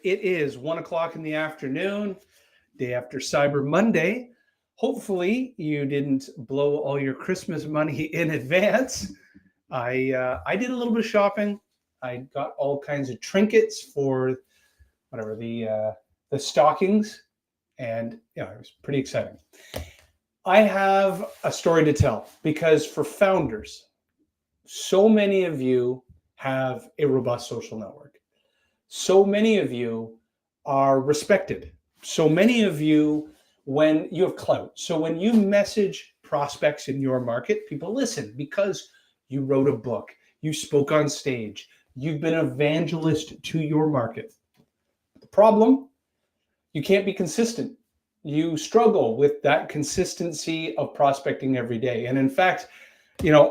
It is 1 o'clock in the afternoon, day after Cyber Monday. Hopefully, you didn't blow all your Christmas money in advance. I did a little bit of shopping. I got all kinds of trinkets for whatever the stockings, and it was pretty exciting. I have a story to tell because for founders, so many of you have a robust social network. So many of you are respected. So many of you, when you have clout. So when you message prospects in your market, people listen because you wrote a book, you spoke on stage, you've been an evangelist to your market. The problem, you can't be consistent. You struggle with that consistency of prospecting every day. And in fact,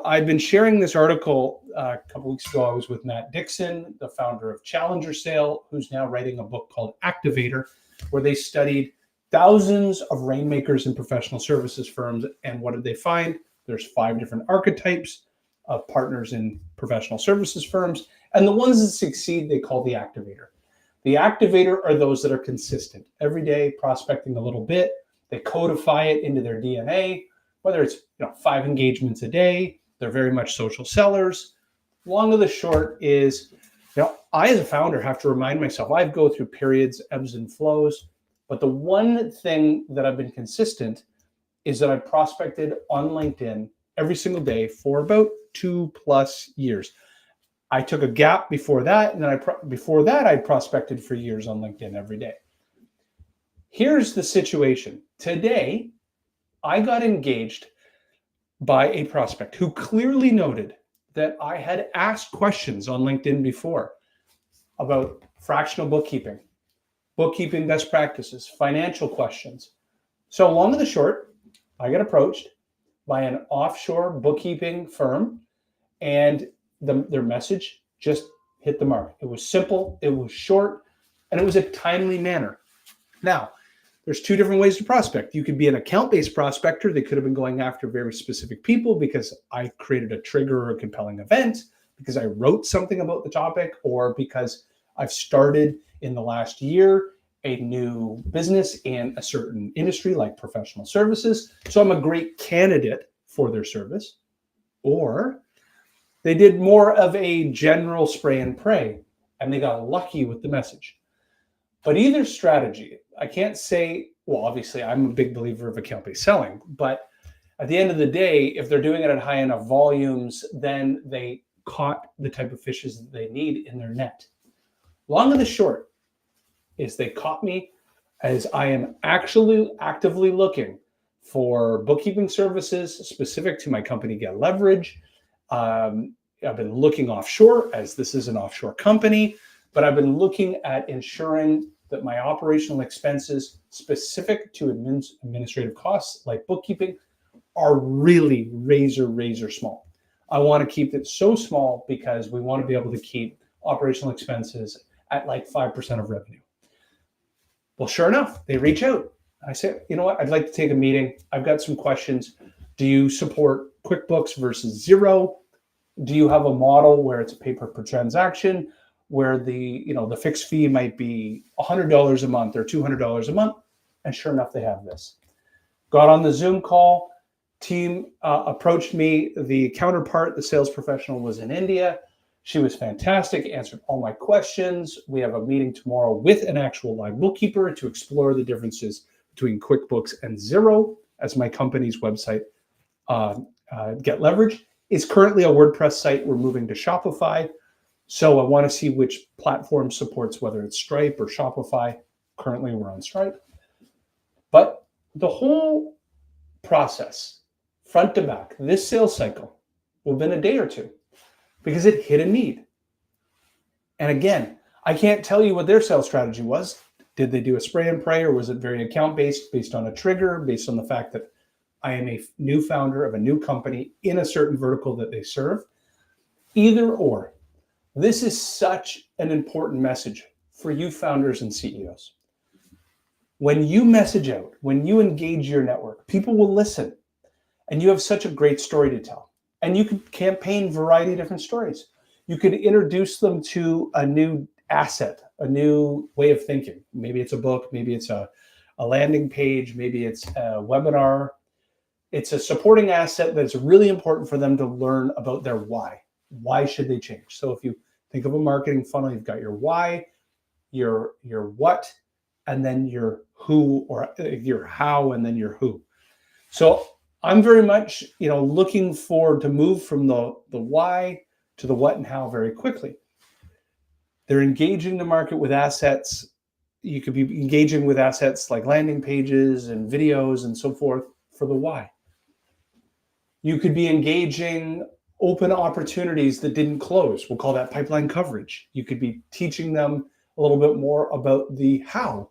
I've been sharing this article a couple weeks ago. I was with Matt Dixon, the founder of Challenger Sale, who's now writing a book called Activator, where they studied thousands of rainmakers in professional services firms. And what did they find? There's 5 different archetypes of partners in professional services firms. And the ones that succeed, they call the activator. The activator are those that are consistent, every day prospecting a little bit. They codify it into their DNA, whether it's 5 engagements a day. They're very much social sellers. Long of the short is, I as a founder have to remind myself, I go through periods, ebbs and flows. But the one thing that I've been consistent is that I prospected on LinkedIn every single day for about 2+ years. I took a gap before that, and then before that, I prospected for years on LinkedIn every day. Here's the situation. Today, I got engaged by a prospect who clearly noted that I had asked questions on LinkedIn before about fractional bookkeeping best practices, financial questions. So long and the short, I got approached by an offshore bookkeeping firm, and their message just hit the mark. It was simple, it was short, and it was a timely manner. Now, there's 2 different ways to prospect. You could be an account-based prospector. They could have been going after very specific people because I created a trigger or a compelling event, because I wrote something about the topic, or because I've started in the last year a new business in a certain industry like professional services. So I'm a great candidate for their service. Or they did more of a general spray and pray, and they got lucky with the message. But either strategy, I can't say, well, obviously I'm a big believer of account-based selling, but at the end of the day, if they're doing it at high enough volumes, then they caught the type of fishes that they need in their net. Long and the short is they caught me as I am actually actively looking for bookkeeping services specific to my company, Get Leverage. I've been looking offshore, as this is an offshore company, but I've been looking at ensuring that my operational expenses specific to administrative costs like bookkeeping are really razor small. I want to keep it so small because we want to be able to keep operational expenses at like 5% of revenue. Well, sure enough, they reach out. I say, you know what? I'd like to take a meeting. I've got some questions. Do you support QuickBooks versus Xero? Do you have a model where it's a pay per transaction, where the fixed fee might be $100 a month or $200 a month? And sure enough, they have this. Got on the Zoom call. Team approached me. The counterpart, the sales professional, was in India. She was fantastic, answered all my questions. We have a meeting tomorrow with an actual live bookkeeper to explore the differences between QuickBooks and Xero, as my company's website, Get Leverage, is currently a WordPress site. We're moving to Shopify. So I want to see which platform supports, whether it's Stripe or Shopify. Currently, we're on Stripe. But the whole process, front to back, this sales cycle will have been a day or 2 because it hit a need. And again, I can't tell you what their sales strategy was. Did they do a spray and pray, or was it very account-based, based on a trigger, based on the fact that I am a new founder of a new company in a certain vertical that they serve? Either or. This is such an important message for you founders and CEOs. When you message out, when you engage your network, people will listen. And you have such a great story to tell. And you could campaign a variety of different stories. You could introduce them to a new asset, a new way of thinking. Maybe it's a book, maybe it's a landing page, maybe it's a webinar. It's a supporting asset that's really important for them to learn about their why. Why should they change? So if you think of a marketing funnel, you've got your why, your what, and then your who, or your how, and then your who. So I'm very much, looking forward to move from the why to the what and how very quickly. They're engaging the market with assets. You could be engaging with assets like landing pages and videos and so forth for the why. You could be engaging open opportunities that didn't close. We'll call that pipeline coverage. You could be teaching them a little bit more about the how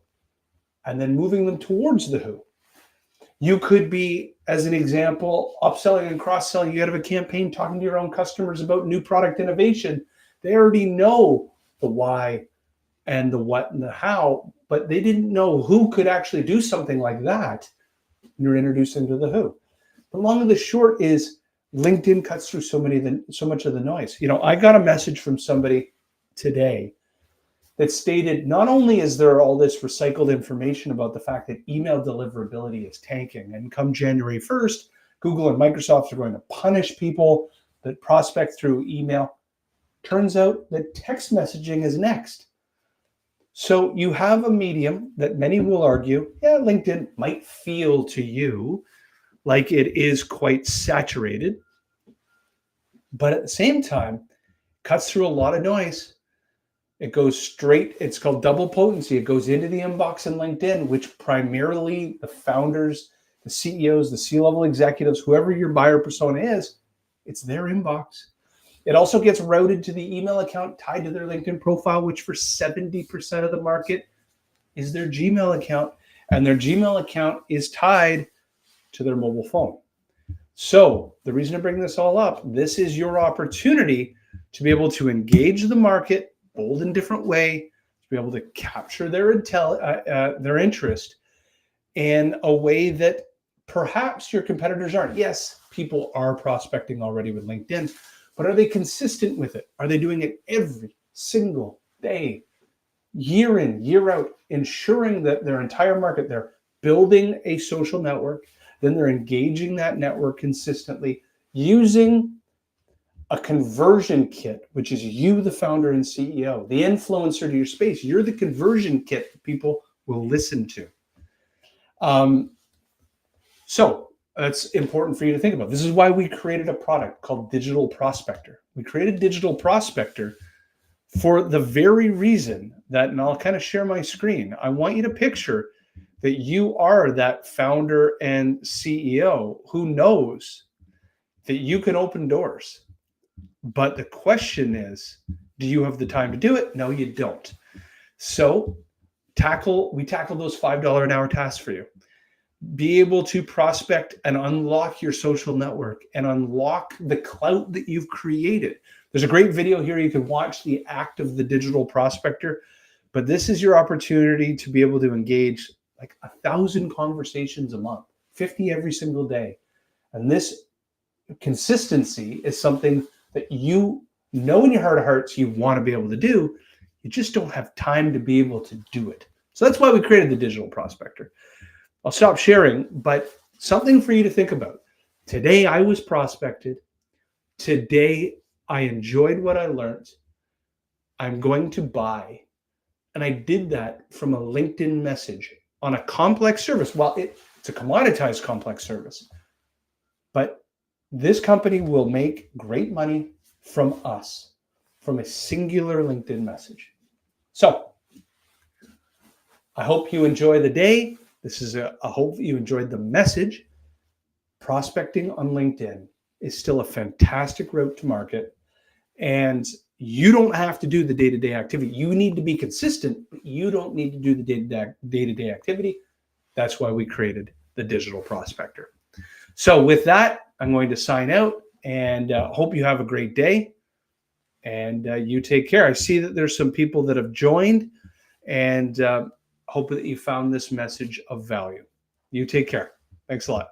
and then moving them towards the who. You could be, as an example, upselling and cross-selling. You have a campaign talking to your own customers about new product innovation. They already know the why and the what and the how, but they didn't know who could actually do something like that. You're introducing to the who. The long and the short is LinkedIn cuts through so much of the noise. I got a message from somebody today that stated, not only is there all this recycled information about the fact that email deliverability is tanking, and come January 1st, Google and Microsoft are going to punish people that prospect through email. Turns out that text messaging is next. So you have a medium that many will argue, LinkedIn might feel to you like it is quite saturated, but at the same time, cuts through a lot of noise. It goes straight, it's called double potency. It goes into the inbox in LinkedIn, which primarily the founders, the CEOs, the C-level executives, whoever your buyer persona is, it's their inbox. It also gets routed to the email account tied to their LinkedIn profile, which for 70% of the market is their Gmail account. And their Gmail account is tied to their mobile phone. So the reason to bring this all up, this is your opportunity to be able to engage the market bold and different way, to be able to capture their interest in a way that perhaps your competitors aren't. Yes, people are prospecting already with LinkedIn, but are they consistent with it? Are they doing it every single day, year in, year out, ensuring that their entire market, they're building a social network, then they're engaging that network consistently using a conversion kit, which is you, the founder and CEO, the influencer to your space. You're the conversion kit that people will listen to. So that's important for you to think about. This is why we created a product called Digital Prospector. We created Digital Prospector for the very reason that, and I'll kind of share my screen. I want you to picture that you are that founder and CEO who knows that you can open doors. But the question is, do you have the time to do it? No, you don't. So we tackle those $5 an hour tasks for you. Be able to prospect and unlock your social network and unlock the clout that you've created. There's a great video here. You can watch the act of the Digital Prospector, but this is your opportunity to be able to engage like 1,000 conversations a month, 50 every single day. And this consistency is something that you know in your heart of hearts you want to be able to do. You just don't have time to be able to do it. So that's why we created the Digital Prospector. I'll stop sharing, but something for you to think about. Today I was prospected. Today I enjoyed what I learned. I'm going to buy. And I did that from a LinkedIn message on a complex service. Well, it's a commoditized complex service, but this company will make great money from us, from a singular LinkedIn message. So I hope you enjoy the day. I hope you enjoyed the message. Prospecting on LinkedIn is still a fantastic route to market. And you don't have to do the day-to-day activity. You need to be consistent, but you don't need to do the day-to-day activity. That's why we created the Digital Prospector. So with that, I'm going to sign out and hope you have a great day. And you take care. I see that there's some people that have joined, and hope that you found this message of value. You take care. Thanks a lot.